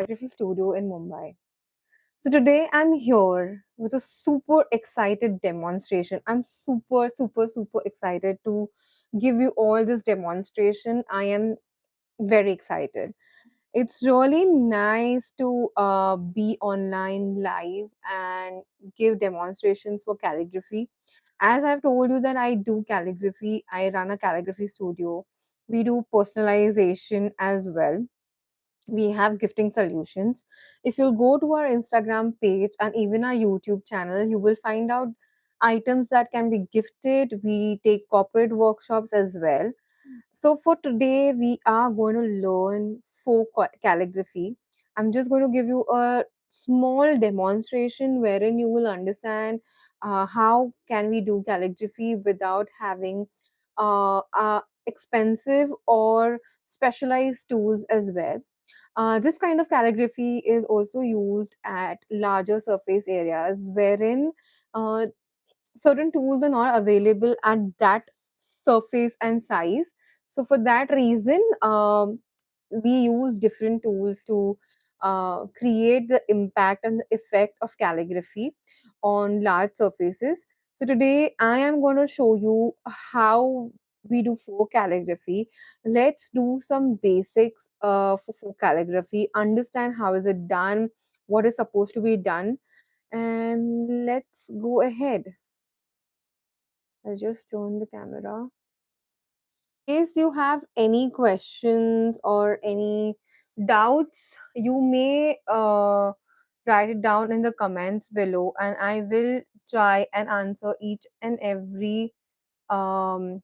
Calligraphy studio in Mumbai. So today I'm here with a super excited demonstration. I'm super excited to give you all this demonstration. I am very excited. It's really nice to be online live and give demonstrations for calligraphy. As I've told you that I do calligraphy, I run a calligraphy studio. We do personalization as well. We have gifting solutions. If you'll go to our Instagram page and even our YouTube channel, you will find out items that can be gifted. We take corporate workshops as well. So for today, we are going to learn calligraphy. I'm just going to give you a small demonstration wherein you will understand how can we do calligraphy without having expensive or specialized tools as well. This kind of calligraphy is also used at larger surface areas wherein uh, certain tools are not available at that surface and size. So for that reason, we use different tools to create the impact and the effect of calligraphy on large surfaces. So today I am going to show you how we do folk calligraphy. Let's do some basics for folk calligraphy, understand how is it done, what is supposed to be done, and let's go ahead. I'll just turn the camera. In case you have any questions or any doubts, you may write it down in the comments below, and I will try and answer each and every um,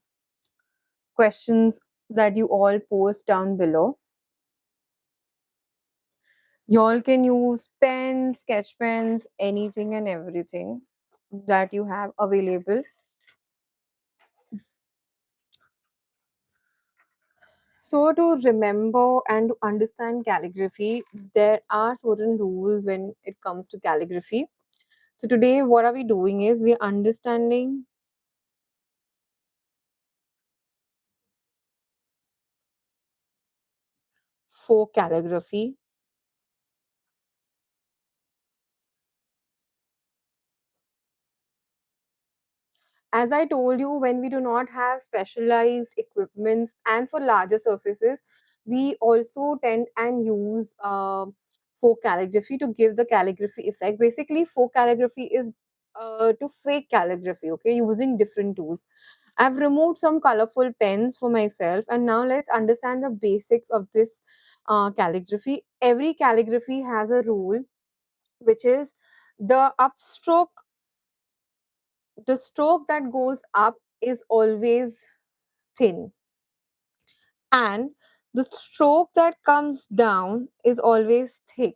questions that you all post down below. You all can use pens, sketch pens, anything and everything that you have available. So, to remember and to understand calligraphy, there are certain rules when it comes to calligraphy. So, today, what are we doing is we are understanding folk calligraphy. As I told you, when we do not have specialized equipments and for larger surfaces, we also tend and use folk calligraphy to give the calligraphy effect. Basically, folk calligraphy is to fake calligraphy, okay, using different tools. I've removed some colorful pens for myself, and now let's understand the basics of this calligraphy. Every calligraphy has a rule, which is the upstroke, the stroke that goes up is always thin, and the stroke that comes down is always thick.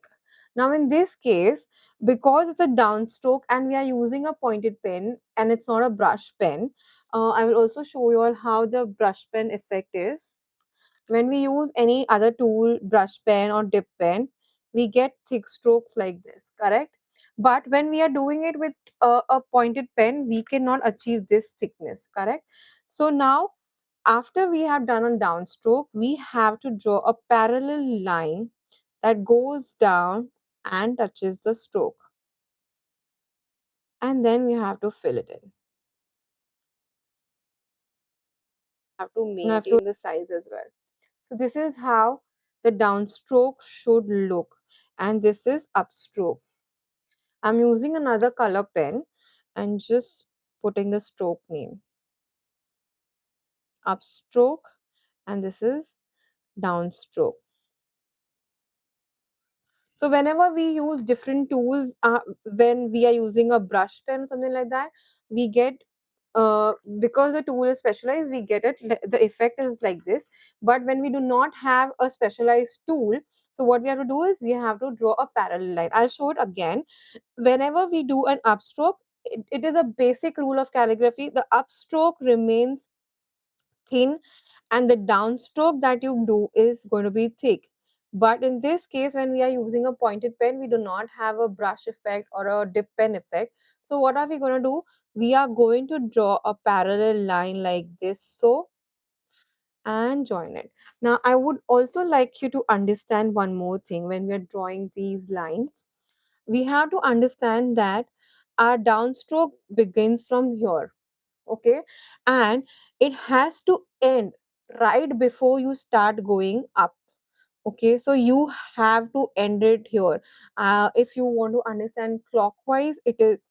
Now, in this case, because it's a downstroke and we are using a pointed pen and it's not a brush pen, I will also show you all how the brush pen effect is. When we use any other tool, brush pen or dip pen, we get thick strokes like this, correct? But when we are doing it with a pointed pen, we cannot achieve this thickness, correct? So now, after we have done a downstroke, we have to draw a parallel line that goes down and touches the stroke. And then we have to fill it in. Have to maintain the size as well. So this is how the downstroke should look, and this is upstroke. I'm using another color pen and just putting the stroke name, upstroke, and this is downstroke. So whenever we use different tools, when we are using a brush pen or something like that, we get because the tool is specialized, we get it. The effect is like this. But when we do not have a specialized tool, so what we have to do is we have to draw a parallel line. I'll show it again. Whenever we do an upstroke, it is a basic rule of calligraphy. The upstroke remains thin and the downstroke that you do is going to be thick. But in this case, when we are using a pointed pen, we do not have a brush effect or a dip pen effect. So what are we going to do? We are going to draw a parallel line like this. So and join it. Now, I would also like you to understand one more thing when we are drawing these lines. We have to understand that our downstroke begins from here, okay, and it has to end right before you start going up. Okay, so you have to end it here. If you want to understand clockwise, it is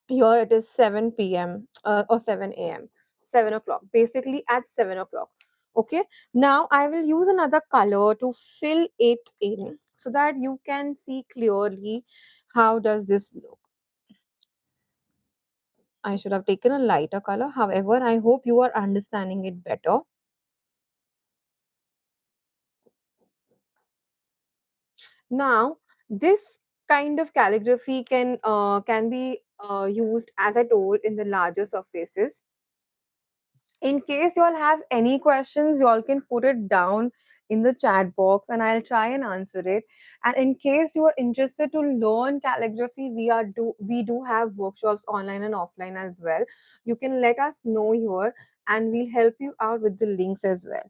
here, it is 7 p.m. Or 7 a.m., 7 o'clock, basically at 7 o'clock. Okay, now I will use another color to fill it in so that you can see clearly how does this look. I should have taken a lighter color. However, I hope you are understanding it better. Now, this kind of calligraphy can be used, as I told, in the larger surfaces. In case you all have any questions, you all can put it down in the chat box and I'll try and answer it. And in case you are interested to learn calligraphy, we do have workshops online and offline as well. You can let us know here and we'll help you out with the links as well.